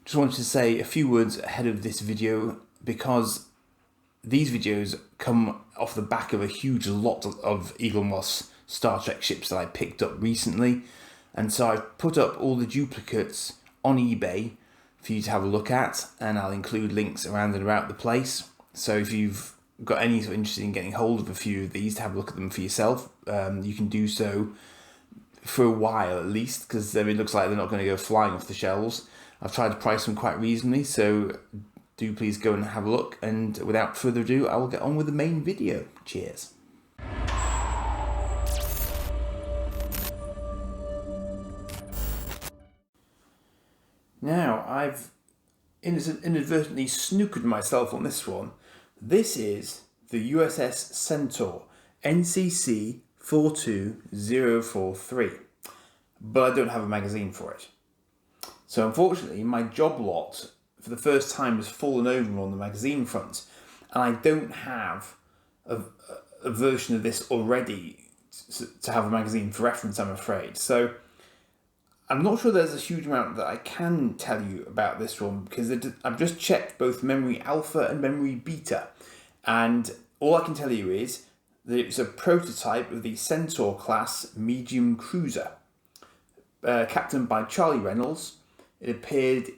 just wanted to say a few words ahead of this video because these videos come off the back of a huge lot of Eaglemoss Star Trek ships that I picked up recently. And so I've put up all the duplicates on eBay for you to have a look at, and I'll include links around and about the place. So if you've got any sort of interest in getting hold of a few of these to have a look at them for yourself, you can do so for a while at least, because it looks like they're not going to go flying off the shelves. I've tried to price them quite reasonably, so do please go and have a look. And without further ado, I will get on with the main video. Cheers. Now, I've inadvertently snookered myself on this one. This is the USS Centaur, NCC-42043, but I don't have a magazine for it. So unfortunately, my job lot for the first time has fallen over on the magazine front, and I don't have a version of this already to have a magazine for reference, I'm afraid. So I'm not sure there's a huge amount that I can tell you about this one, because I've just checked both memory alpha and memory beta, and all I can tell you is that it's a prototype of the Centaur class medium cruiser, captained by Charlie Reynolds. It appeared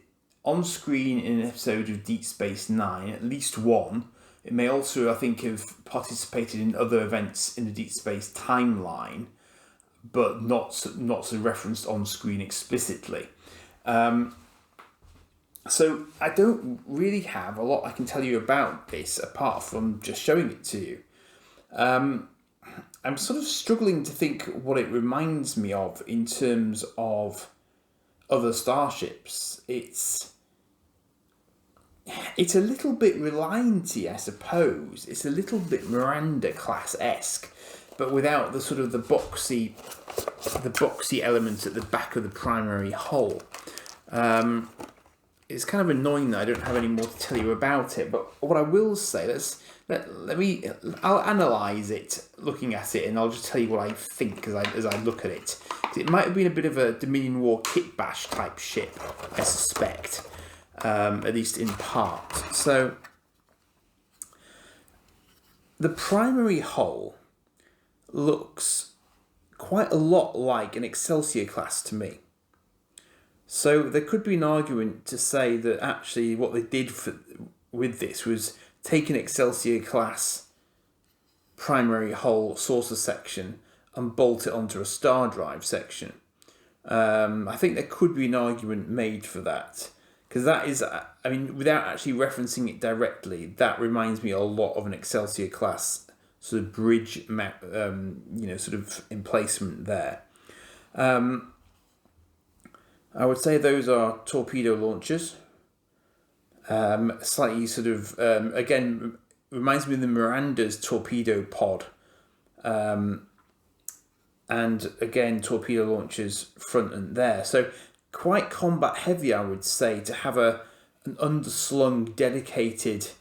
on screen in an episode of Deep Space Nine, at least one. It may also, I think, have participated in other events in the Deep Space timeline, but not so referenced on screen explicitly. So I don't really have a lot I can tell you about this apart from just showing it to you. I'm sort of struggling to think what it reminds me of in terms of other starships. It's a little bit Reliant-y, I suppose. It's a little bit Miranda class-esque, but without the sort of the boxy elements at the back of the primary hull. It's kind of annoying that I don't have any more to tell you about it, but what I will say, I'll analyse it looking at it, and I'll just tell you what I think as I look at it. It might have been a bit of a Dominion War kit bash type ship, I suspect, at least in part. So the primary hull looks quite a lot like an Excelsior class to me. So there could be an argument to say that actually what they did with this was take an Excelsior class primary hull saucer section and bolt it onto a star drive section. I think there could be an argument made for that, because that is, I mean, without actually referencing it directly, that reminds me a lot of an Excelsior class sort of bridge map, sort of emplacement there. I would say those are torpedo launchers. Slightly sort of, again, reminds me of the Miranda's torpedo pod. And again, torpedo launchers front and there. So quite combat heavy, I would say, to have an underslung, dedicated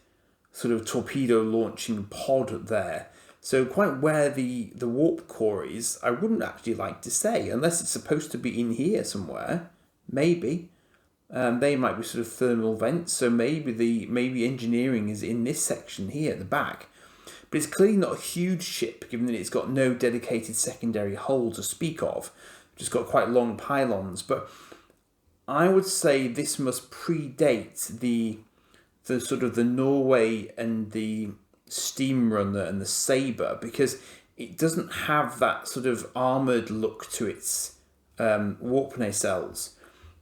sort of torpedo launching pod there. So quite where the warp core is, I wouldn't actually like to say, unless it's supposed to be in here somewhere. Maybe. They might be sort of thermal vents, so maybe engineering is in this section here at the back. But it's clearly not a huge ship, given that it's got no dedicated secondary hull to speak of. Just got quite long pylons. But I would say this must predate the sort of the Norway and the Steam Runner and the Sabre, because it doesn't have that sort of armoured look to its warp nacelles.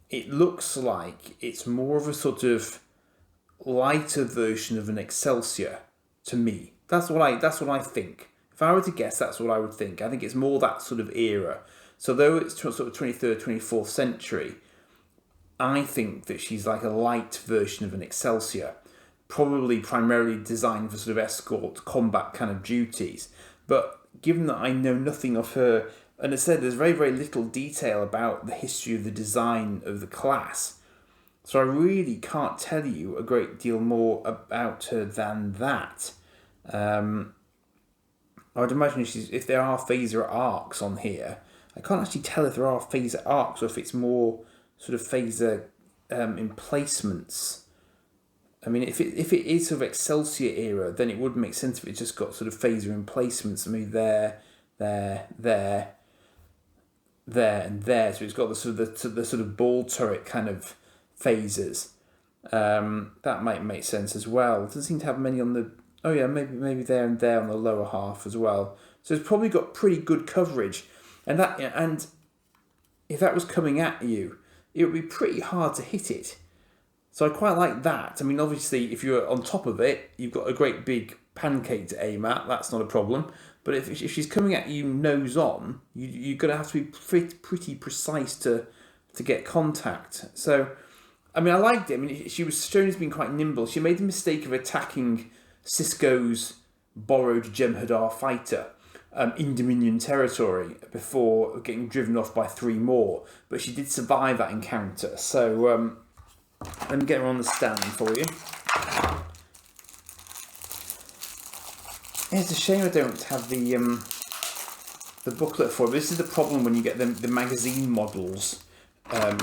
It looks like it's more of a sort of lighter version of an Excelsior to me. That's what I think. If I were to guess, that's what I would think. I think it's more that sort of era. So though it's sort of 23rd, 24th century, I think that she's like a light version of an Excelsior, probably primarily designed for sort of escort combat kind of duties. But given that I know nothing of her, and as I said, there's very, very little detail about the history of the design of the class, so I really can't tell you a great deal more about her than that. I would imagine if there are phaser arcs on here, I can't actually tell if there are phaser arcs or if it's more sort of phaser emplacements. I mean, if it is sort of Excelsior era, then it would make sense if it just got sort of phaser emplacements. I mean, there, and there. So it's got the sort of ball turret kind of phasers. That might make sense as well. It doesn't seem to have many on the. Oh yeah, maybe there and there on the lower half as well. So it's probably got pretty good coverage, and if that was coming at you, it would be pretty hard to hit it. So I quite like that. I mean, obviously, if you're on top of it, you've got a great big pancake to aim at. That's not a problem. But if she's coming at you nose on, you're going to have to be pretty precise to get contact. So, I mean, I liked it. I mean, she was shown as being quite nimble. She made the mistake of attacking Cisco's borrowed Jem'Hadar fighter in Dominion territory before getting driven off by 3 more. But she did survive that encounter. So, let me get her on the stand for you. Yeah, it's a shame I don't have the booklet for it. This is the problem when you get the magazine models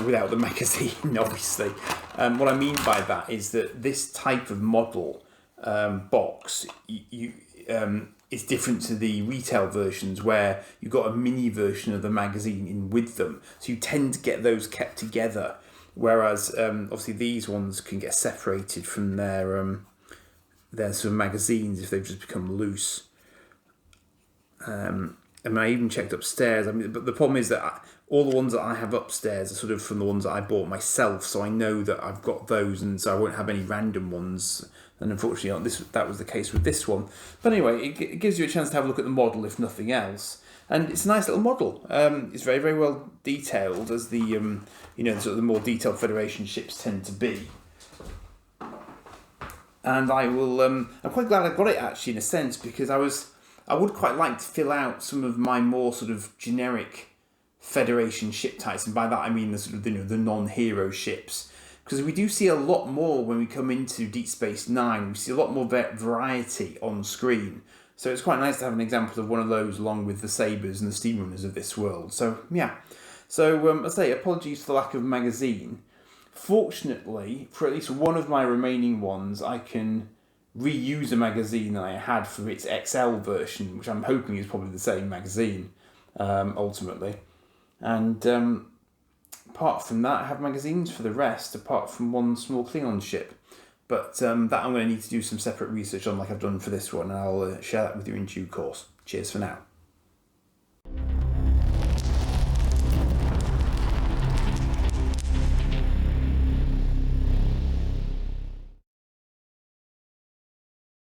without the magazine, obviously. What I mean by that is that this type of model box is different to the retail versions where you've got a mini version of the magazine in with them. So you tend to get those kept together. Whereas, obviously, these ones can get separated from their sort of magazines if they've just become loose. And I even checked upstairs. I mean, but the problem is that all the ones that I have upstairs are sort of from the ones that I bought myself, so I know that I've got those, and so I won't have any random ones. And unfortunately, that was the case with this one. But anyway, it gives you a chance to have a look at the model, if nothing else. And it's a nice little model. It's very, very well detailed, as the sort of the more detailed Federation ships tend to be. And I'm quite glad I got it actually, in a sense, because I would quite like to fill out some of my more sort of generic Federation ship types, and by that I mean the sort of the non-hero ships, because we do see a lot more when we come into Deep Space Nine. We see a lot more variety on screen. So it's quite nice to have an example of one of those along with the Sabres and the Steamrunners of this world. So, yeah. So, I say, apologies for the lack of magazine. Fortunately, for at least one of my remaining ones, I can reuse a magazine that I had for its XL version, which I'm hoping is probably the same magazine, ultimately. And apart from that, I have magazines for the rest, apart from one small Klingon ship. But that I'm going to need to do some separate research on, like I've done for this one, and I'll share that with you in due course. Cheers for now.